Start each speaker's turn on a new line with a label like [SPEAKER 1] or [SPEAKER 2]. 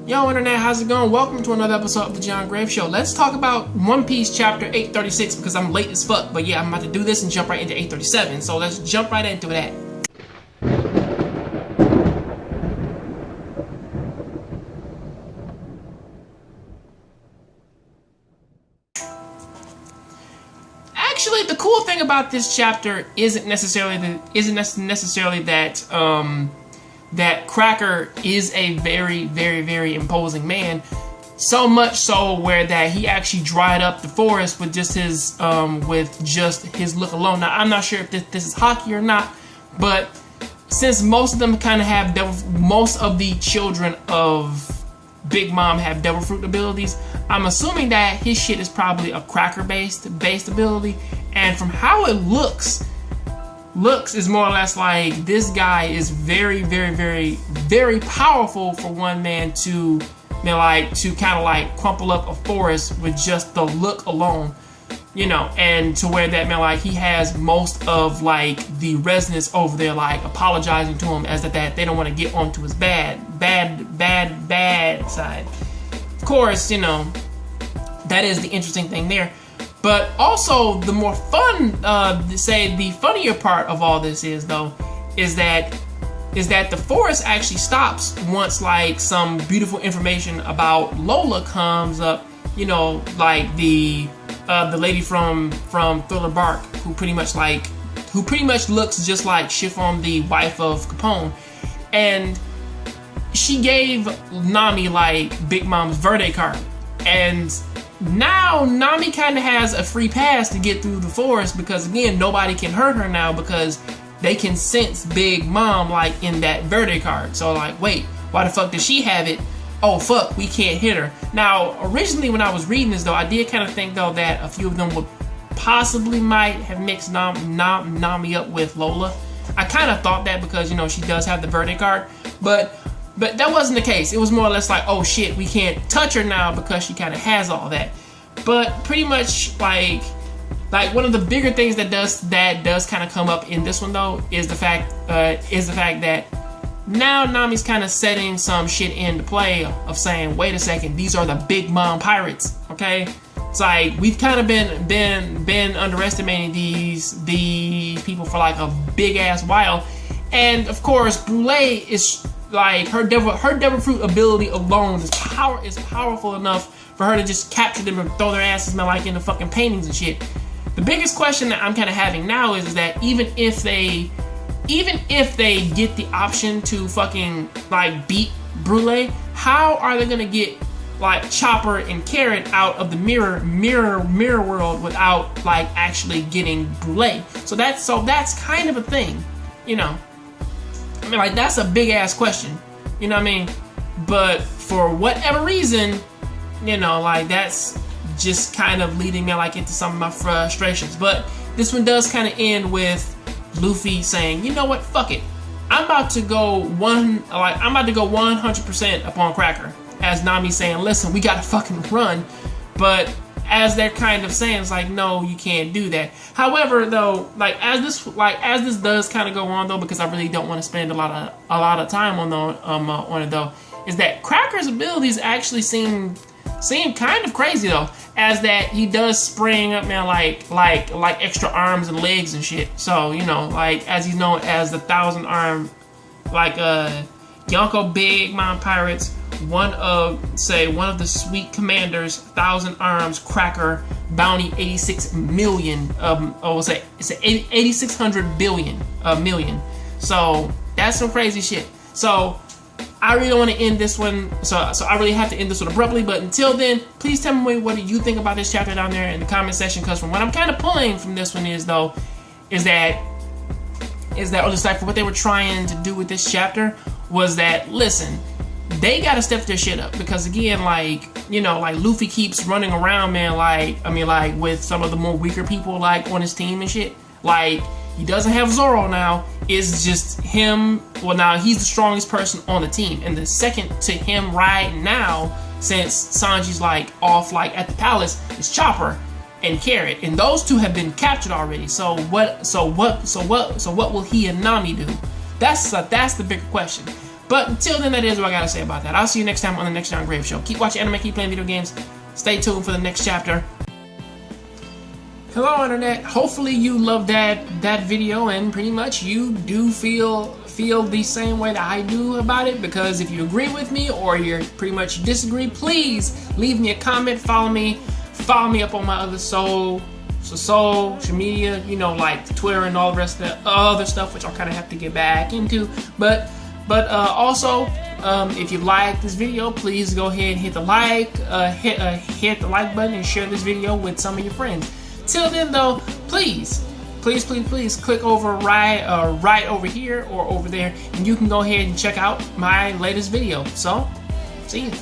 [SPEAKER 1] Yo internet, how's it going? Welcome to another episode of the Jongravesshow. Let's talk about One Piece chapter 836 because I'm late as fuck. But yeah, I'm about to do this and jump right into 837. So let's jump right into that. Actually, the cool thing about this chapter isn't necessarily that that Cracker is a very, very, very imposing man. So much so where that he actually dried up the forest with just his look alone. Now I'm not sure if this is hockey or not, but since most of them kind of have most of the children of Big Mom have devil fruit abilities, I'm assuming that his shit is probably a Cracker based ability. And from how it looks is more or less like this guy is very, very, very, very powerful for one man to, to kind of like crumple up a forest with just the look alone, and to where that he has most of like the residents over there like apologizing to him as that they don't want to get onto his bad side. Of course, that is the interesting thing there. But also, the more the funnier part of all this is that the forest actually stops once like some beautiful information about Lola comes up. Like the lady from Thriller Bark, who pretty much looks just like Chiffon, the wife of Capone, and she gave Nami like Big Mom's Verde card, and now Nami kind of has a free pass to get through the forest because again nobody can hurt her now because they can sense Big Mom like in that Verde card. So like, wait, why the fuck does she have it? Oh fuck, we can't hit her. Now originally when I was reading this though, I did kind of think though that a few of them would possibly might have mixed Nami up with Lola. I kind of thought that because she does have the Verde card, but that wasn't the case. It was more or less like, oh shit, we can't touch her now because she kind of has all that. But pretty much like one of the bigger things that does kind of come up in this one though is the fact that now Nami's kind of setting some shit into play of saying, wait a second, these are the Big Mom pirates, okay? It's like we've kind of been underestimating these people for like a big ass while, and of course Brule is like her devil fruit ability alone is powerful enough for her to just capture them and throw their asses like in the fucking paintings and shit. The biggest question that I'm kind of having now is that even if they get the option to fucking like beat Brule, how are they gonna get like Chopper and Carrot out of the mirror world without like actually getting Brule? So that's kind of a thing, I mean, like, that's a big ass question, But for whatever reason, like, that's just kind of leading me like into some of my frustrations. But this one does kind of end with Luffy saying, you know what, fuck it, I'm about to go 100% upon Cracker. As Nami saying, listen, we gotta fucking run, but as they're kind of saying, it's like, no, you can't do that. However, though, as this does kind of go on though, because I really don't want to spend a lot of time on it though, is that Cracker's abilities actually seem kind of crazy though, as that he does spring up like extra arms and legs and shit. So like as he's known as the 1,000-arm Yonko Big Mom pirates. One of the sweet commanders, 1,000 arms, Cracker, bounty 86 million. It's 8,600 million. So that's some crazy shit. So I really want to end this one. So I really have to end this one abruptly. But until then, please tell me what do you think about this chapter down there in the comment section. Because from what I'm kind of pulling from this one is that or just like for what they were trying to do with this chapter was that listen. They gotta step their shit up because again, like Luffy keeps running around, man. With some of the more weaker people, like on his team and shit. Like he doesn't have Zoro now. It's just him. Well, now he's the strongest person on the team, and the second to him right now, since Sanji's like off at the palace, is Chopper and Carrot, and those two have been captured already. So what will he and Nami do? That's the bigger question. But until then, that is what I gotta say about that. I'll see you next time on the next Jongravesshow. Keep watching anime, keep playing video games. Stay tuned for the next chapter. Hello, internet. Hopefully you loved that video, and pretty much you do feel the same way that I do about it. Because if you agree with me or you're pretty much disagree, please leave me a comment. Follow me up on my other social media, you know, like Twitter and all the rest of the other stuff, which I'll kind of have to get back into. But also, if you like this video, please go ahead and hit the like, hit the like button and share this video with some of your friends. Till then, though, please click over right over here or over there, and you can go ahead and check out my latest video. So, see you.